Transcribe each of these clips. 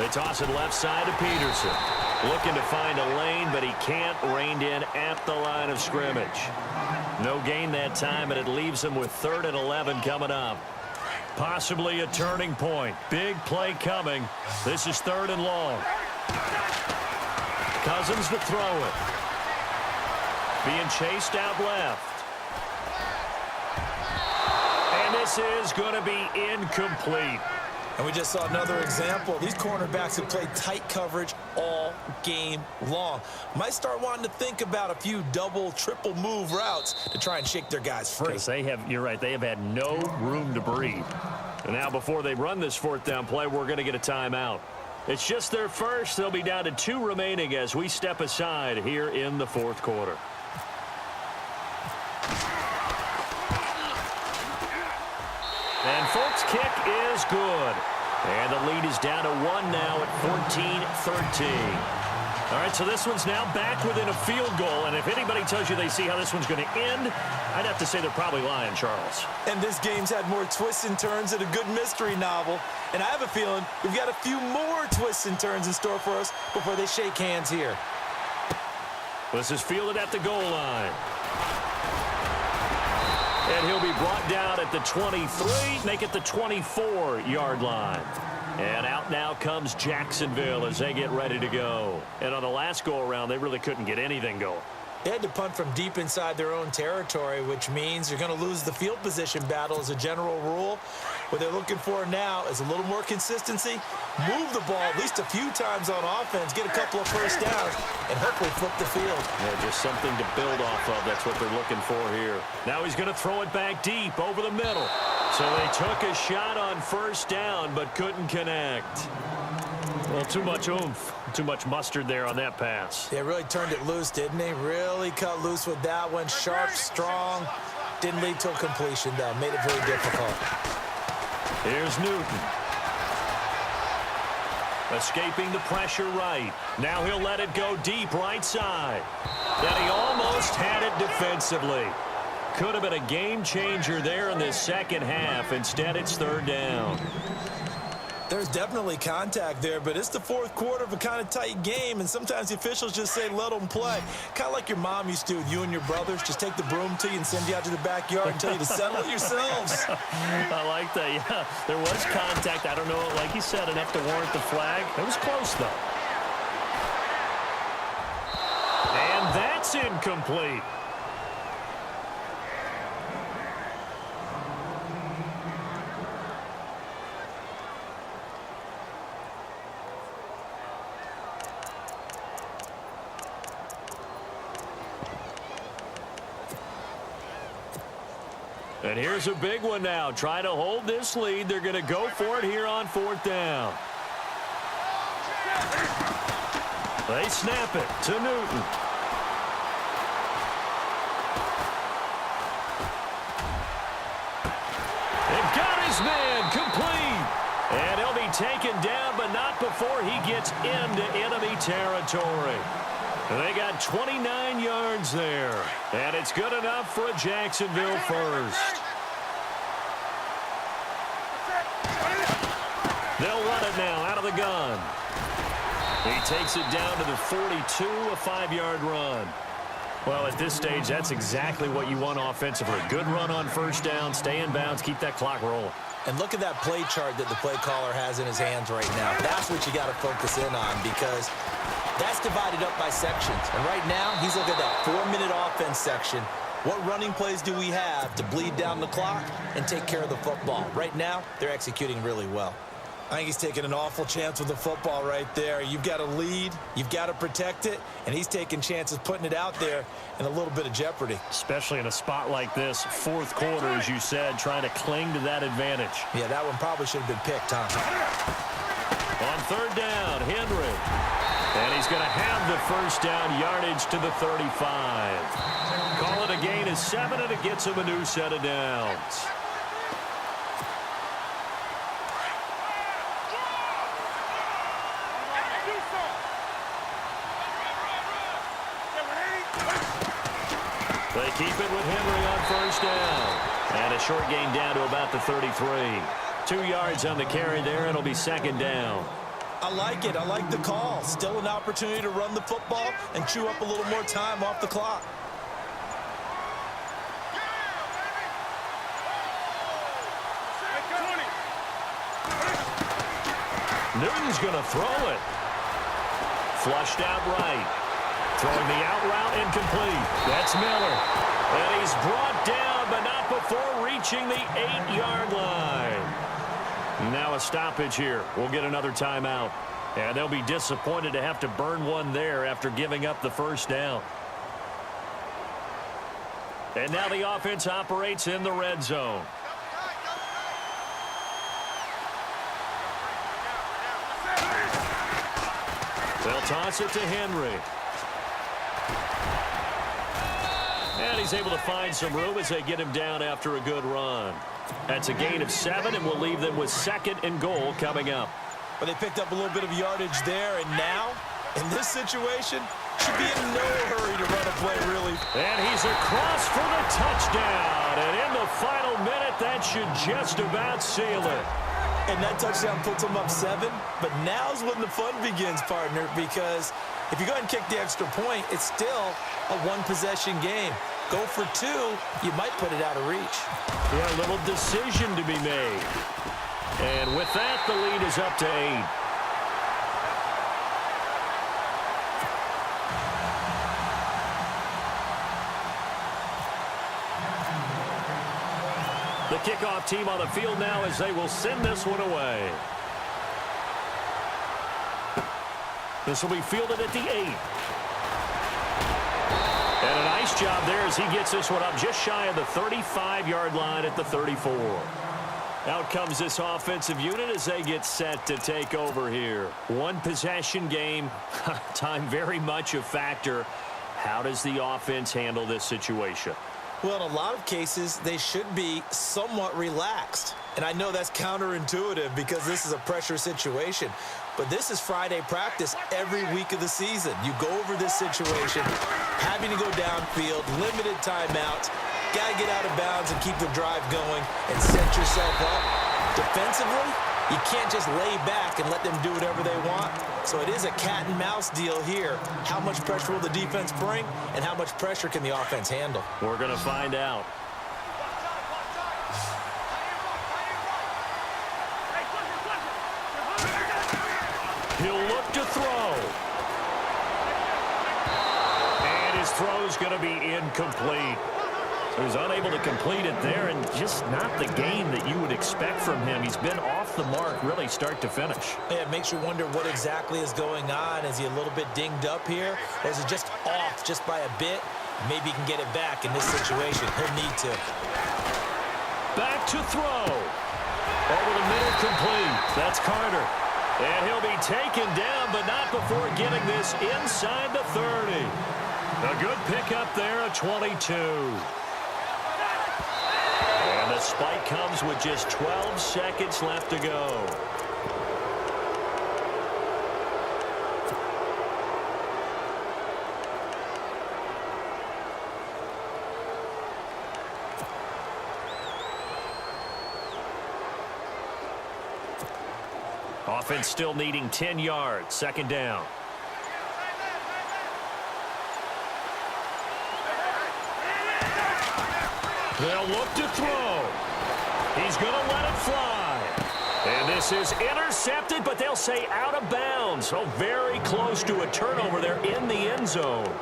They toss it left side to Peterson. Looking to find a lane, but he can't. Reined in at the line of scrimmage. No gain that time, and it leaves him with 3rd and 11 coming up. Possibly a turning point. Big play coming. This is 3rd and long. Cousins to throw it. Being chased out left. And this is going to be incomplete. And we just saw another example. These cornerbacks have played tight coverage all game long. Might start wanting to think about a few double, triple move routes to try and shake their guys free. You're right, they have had no room to breathe. And now before they run this 4th down play, we're going to get a timeout. It's just their first. They'll be down to 2 remaining as we step aside here in the 4th quarter. And Folks' kick is good. And the lead is down to 1 now at 14-13. All right, so this one's now back within a field goal. And if anybody tells you they see how this one's going to end, I'd have to say they're probably lying, Charles. And this game's had more twists and turns than a good mystery novel. And I have a feeling we've got a few more twists and turns in store for us before they shake hands here. This is fielded at the goal line. And he'll be brought down at the 23, make it the 24-yard line. And out now comes Jacksonville as they get ready to go. And on the last go-around, they really couldn't get anything going. They had to punt from deep inside their own territory, which means you're going to lose the field position battle as a general rule. What they're looking for now is a little more consistency, move the ball at least a few times on offense, get a couple of first downs, and hopefully flip the field. Yeah, just something to build off of. That's what they're looking for here. Now he's going to throw it back deep over the middle. So they took a shot on first down but couldn't connect. Well, too much oomph, too much mustard there on that pass. They really turned it loose, didn't they? Really cut loose with that one. Sharp, strong. Didn't lead to a completion, though. Made it very difficult. Here's Newton. Escaping the pressure right. Now he'll let it go deep right side. And he almost had it defensively. Could have been a game changer there in this second half. Instead, it's 3rd down. There's definitely contact there, but it's the 4th quarter of a kind of tight game, and sometimes the officials just say, let them play. Kind of like your mom used to with you and your brothers. Just take the broom to you and send you out to the backyard and tell you to settle it yourselves. I like that, yeah. There was contact. I don't know, like you said, enough to warrant the flag. It was close, though. And that's incomplete. And here's a big one now. Trying to hold this lead. They're going to go for it here on 4th down. They snap it to Newton. They've got his man complete. And he'll be taken down, but not before he gets into enemy territory. They got 29 yards there, and it's good enough for a Jacksonville first. They'll run it now out of the gun. He takes it down to the 42, a 5-yard run. Well, at this stage, that's exactly what you want offensively. Good run on first down, stay in bounds, keep that clock rolling. And look at that play chart that the play caller has in his hands right now. That's what you got to focus in on, because that's divided up by sections. And right now, he's looking at that 4-minute offense section. What running plays do we have to bleed down the clock and take care of the football? Right now, they're executing really well. I think he's taking an awful chance with the football right there. You've got to lead, you've got to protect it, and he's taking chances putting it out there in a little bit of jeopardy. Especially in a spot like this, 4th quarter, as you said, trying to cling to that advantage. Yeah, that one probably should have been picked, huh? On 3rd down, Henry. And he's going to have the first down, yardage to the 35. Call it a gain of 7, and it gets him a new set of downs. They keep it with Henry on first down. And a short gain down to about the 33. 2 yards on the carry there, and it'll be 2nd down. I like it. I like the call. Still an opportunity to run the football and chew up a little more time off the clock. Newton's going to throw it. Flushed out right. Throwing the out route incomplete. That's Miller. And he's brought down, but not before reaching the 8-yard line. Now a stoppage here. We'll get another timeout. And they'll be disappointed to have to burn one there after giving up the first down. And now the offense operates in the red zone. They'll toss it to Henry. And he's able to find some room as they get him down after a good run. That's a gain of 7, and we'll leave them with 2nd and goal coming up. Well, they picked up a little bit of yardage there, and now, in this situation, should be in no hurry to run a play, really. And he's across for the touchdown. And in the final minute, that should just about seal it. And that touchdown puts them up 7. But now's when the fun begins, partner, because if you go ahead and kick the extra point, it's still a one-possession game. Go for 2, you might put it out of reach. Yeah, a little decision to be made. And with that, the lead is up to 8. The kickoff team on the field now as they will send this one away. This will be fielded at the 8. And a nice job there as he gets this one up just shy of the 35-yard line at the 34. Out comes this offensive unit as they get set to take over here. One possession game, time very much a factor. How does the offense handle this situation? Well, in a lot of cases, they should be somewhat relaxed. And I know that's counterintuitive because this is a pressure situation. But this is Friday practice every week of the season. You go over this situation, having to go downfield, limited timeouts, got to get out of bounds and keep the drive going and set yourself up. Defensively, you can't just lay back and let them do whatever they want. So it is a cat and mouse deal here. How much pressure will the defense bring, and how much pressure can the offense handle? We're going to find out. He'll look to throw. And his throw's going to be incomplete. So he's unable to complete it there, and just not the game that you would expect from him. He's been off the mark really start to finish. Yeah, it makes you wonder what exactly is going on. Is he a little bit dinged up here, or is he just off just by a bit? Maybe he can get it back in this situation. He'll need to. Back to throw. Over the middle, complete. That's Carter. And he'll be taken down, but not before getting this inside the 30. A good pickup there, a 22. And the spike comes with just 12 seconds left to go. Offense still needing 10 yards. 2nd down. They'll look to throw. He's going to let it fly. And this is intercepted, but they'll say out of bounds. So very close to a turnover there in the end zone.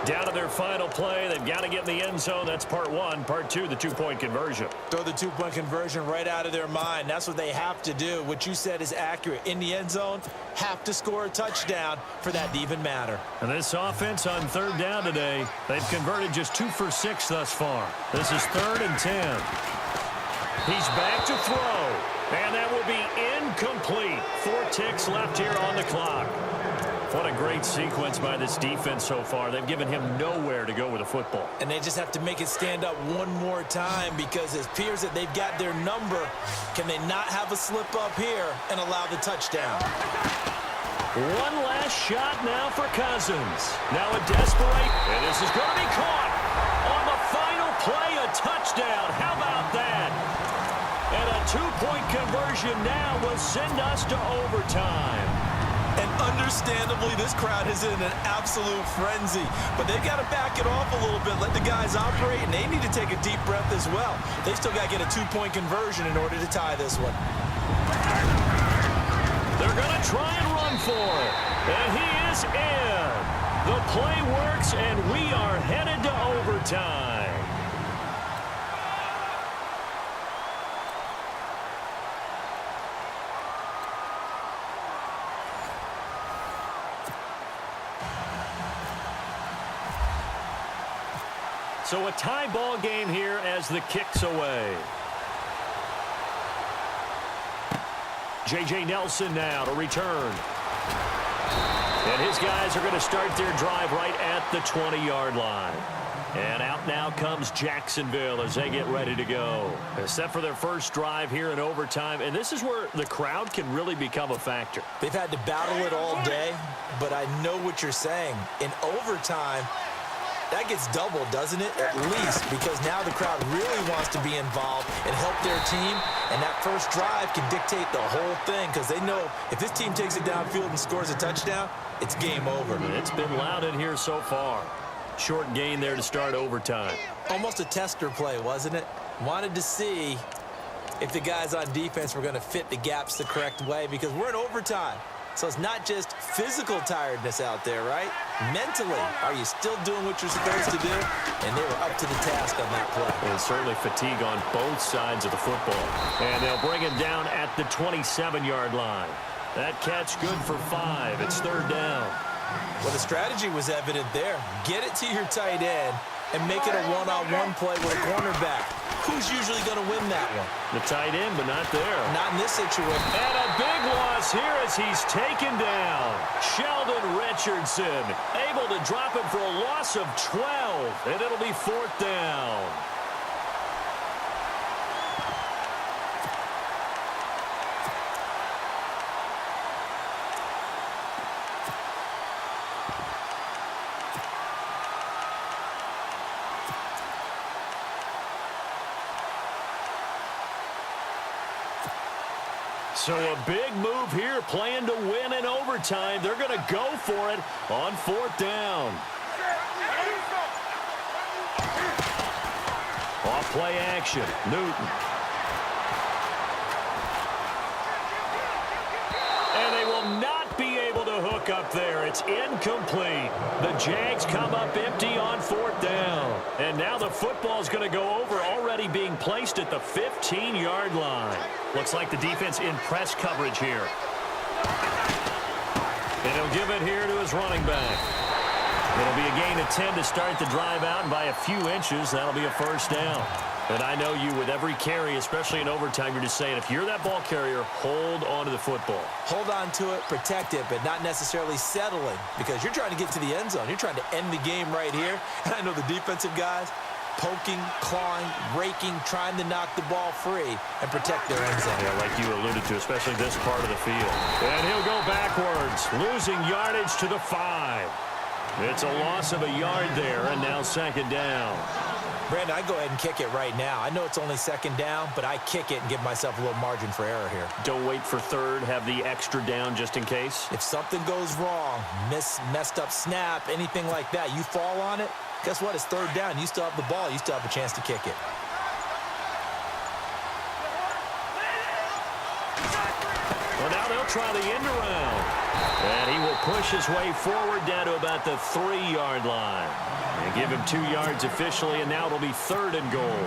Down to their final play. They've got to get in the end zone. That's part 1. Part 2, the 2-point conversion. Throw the 2-point conversion right out of their mind. That's what they have to do. What you said is accurate. In the end zone, have to score a touchdown for that to even matter. And this offense on 3rd down today, they've converted just 2 for 6 thus far. This is 3rd and 10. He's back to throw. And that will be incomplete. 4 ticks left here on the clock. What a great sequence by this defense so far. They've given him nowhere to go with the football. And they just have to make it stand up one more time because it appears that they've got their number. Can they not have a slip up here and allow the touchdown? One last shot now for Cousins. Now a desperate, and this is going to be caught. On the final play, a touchdown. How about that? And a two-point conversion now will send us to overtime. And understandably, this crowd is in an absolute frenzy. But they've got to back it off a little bit, let the guys operate, and they need to take a deep breath as well. They still got to get a two-point conversion in order to tie this one. They're going to try and run for it. And he is in. The play works, and we are headed to overtime. So a tie ball game here as the kick's away. J.J. Nelson now to return. And his guys are going to start their drive right at the 20-yard line. And out now comes Jacksonville as they get ready to go. Set for their first drive here in overtime. And this is where the crowd can really become a factor. They've had to battle it all day, but I know what you're saying. In overtime, that gets doubled, doesn't it? At least, because now the crowd really wants to be involved and help their team, and that first drive can dictate the whole thing because they know if this team takes it downfield and scores a touchdown, it's game over. It's been loud in here so far. Short gain there to start overtime. Almost a tester play, wasn't it? Wanted to see if the guys on defense were going to fit the gaps the correct way because we're in overtime. So it's not just physical tiredness out there, right? Mentally, are you still doing what you're supposed to do? And they were up to the task on that play. And certainly fatigue on both sides of the football. And they'll bring him down at the 27-yard line. That catch good for 5. It's third down. Well, the strategy was evident there. Get it to your tight end and make it a one-on-one play with a cornerback. Who's usually going to win that one? The tight end, but not there. Not in this situation. And a big loss here as he's taken down. Sheldon Richardson able to drop it for a loss of 12, and it'll be fourth down. So a big move here, playing to win in overtime. They're going to go for it on fourth down. Off play action, Newton. And they will not be able to hook up there. It's incomplete. The Jags come up empty on fourth down. And now the football's going to go over, already being placed at the 15-yard line. Looks like the defense in press coverage here. And he'll give it here to his running back. It'll be a gain of 10 to start the drive out, and by a few inches, that'll be a first down. And I know you, with every carry, especially in overtime, you're just saying, if you're that ball carrier, hold on to the football. Hold on to it, protect it, but not necessarily settling, because you're trying to get to the end zone. You're trying to end the game right here. And I know the defensive guys, poking, clawing, raking, trying to knock the ball free and protect their end zone. Yeah, like you alluded to, especially this part of the field. And he'll go backwards, losing yardage to the 5. It's a loss of a yard there, and now second down. Brandon, I go ahead and kick it right now. I know it's only second down, but I kick it and give myself a little margin for error here. Don't wait for third, have the extra down just in case. If something goes wrong, messed up snap, anything like that, you fall on it, guess what? It's third down. You still have the ball. You still have a chance to kick it. Well, now they'll try the end around. And he will push his way forward down to about the 3-yard line. And give him 2 yards officially, and now it'll be third and goal.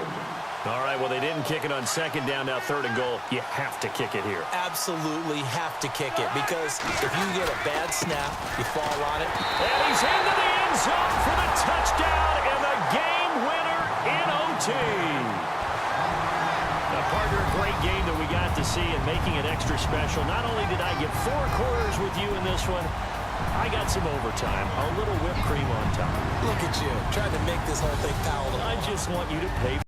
All right, well, they didn't kick it on second down, now third and goal. You have to kick it here. Absolutely have to kick it, because if you get a bad snap, you fall on it. And he's into the end zone for the touchdown and the game winner in OT. Now, partner, a great game that we got to see and making it extra special. Not only did I get 4 quarters with you in this one, I got some overtime, a little whipped cream on top. Look at you, trying to make this whole thing palatable. I just want you to pay